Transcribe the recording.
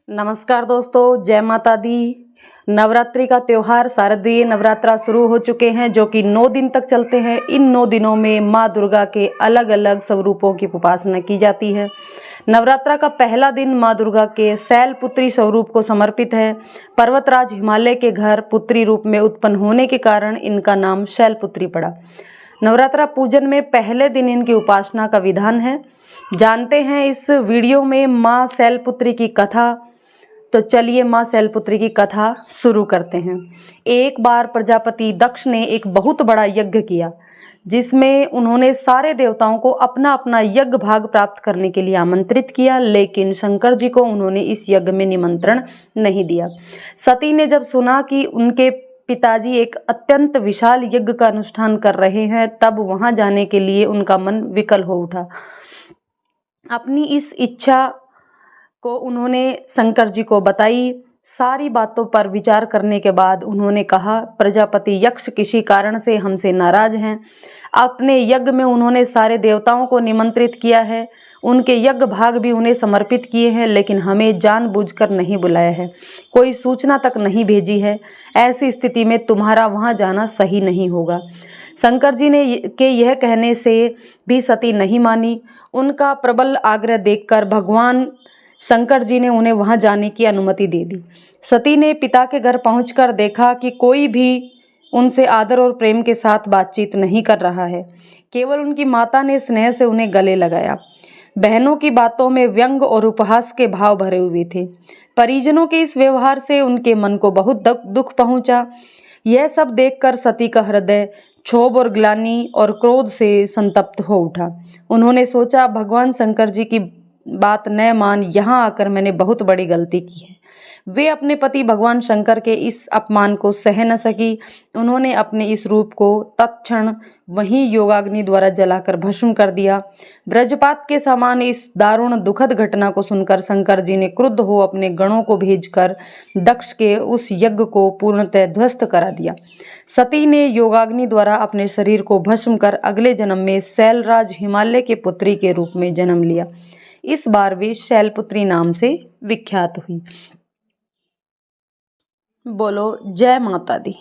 नमस्कार दोस्तों, जय माता दी। नवरात्रि का त्यौहार शारदीय नवरात्रा शुरू हो चुके हैं जो कि 9 दिन तक चलते हैं। इन 9 दिनों में माँ दुर्गा के अलग अलग स्वरूपों की उपासना की जाती है। नवरात्रा का पहला दिन माँ दुर्गा के शैलपुत्री स्वरूप को समर्पित है। पर्वतराज हिमालय के घर पुत्री रूप में उत्पन्न होने के कारण इनका नाम शैलपुत्री पड़ा। नवरात्रा पूजन में पहले दिन इनकी उपासना का विधान है। जानते हैं इस वीडियो में माँ शैलपुत्री की कथा। तो चलिए माँ शैलपुत्री की कथा शुरू करते हैं। एक बार प्रजापति दक्ष ने एक बहुत बड़ा यज्ञ किया जिसमें उन्होंने सारे देवताओं को अपना अपना यज्ञ भाग प्राप्त करने के लिए आमंत्रित किया, लेकिन शंकर जी को उन्होंने इस यज्ञ में निमंत्रण नहीं दिया। सती ने जब सुना कि उनके पिताजी एक अत्यंत विशाल यज्ञ का अनुष्ठान कर रहे हैं, तब वहां जाने के लिए उनका मन विकल हो उठा। अपनी इस इच्छा को उन्होंने शंकर जी को बताई। सारी बातों पर विचार करने के बाद उन्होंने कहा, प्रजापति यक्ष किसी कारण से हमसे नाराज हैं। अपने यज्ञ में उन्होंने सारे देवताओं को निमंत्रित किया है, उनके यज्ञ भाग भी उन्हें समर्पित किए हैं, लेकिन हमें जानबूझकर नहीं बुलाया है, कोई सूचना तक नहीं भेजी है। ऐसी स्थिति में तुम्हारा वहां जाना सही नहीं होगा। शंकर जी ने के यह कहने से भी सती नहीं मानी। उनका प्रबल आग्रह देखकर भगवान शंकर जी ने उन्हें वहां जाने की अनुमति दे दी। सती ने पिता के घर पहुंचकर देखा कि कोई भी उनसे आदर और प्रेम के साथ बातचीत नहीं कर रहा है। केवल उनकी माता ने स्नेह से उन्हें गले लगाया। बहनों की बातों में व्यंग और उपहास के भाव भरे हुए थे। परिजनों के इस व्यवहार से उनके मन को बहुत दुख पहुंचा। यह सब देखकर सती का हृदय क्षोभ और ग्लानि और क्रोध से संतप्त हो उठा। उन्होंने सोचा, भगवान शंकर जी की बात न मान यहाँ आकर मैंने बहुत बड़ी गलती की है। वे अपने पति भगवान शंकर के इस अपमान को सह न सकी। उन्होंने अपने इस रूप को तत्क्षण वहीं योगाग्नि द्वारा जलाकर भस्म कर दिया। वज्रपात के समान इस दारुण दुखद घटना को सुनकर शंकर जी ने क्रुद्ध हो अपने गणों को भेजकर दक्ष के उस यज्ञ को पूर्णतः ध्वस्त करा दिया। सती ने योगाग्नि द्वारा अपने शरीर को भस्म कर अगले जन्म में शैलराज हिमालय के पुत्री के रूप में जन्म लिया। इस बार वे शैलपुत्री नाम से विख्यात हुई। बोलो जय माता दी।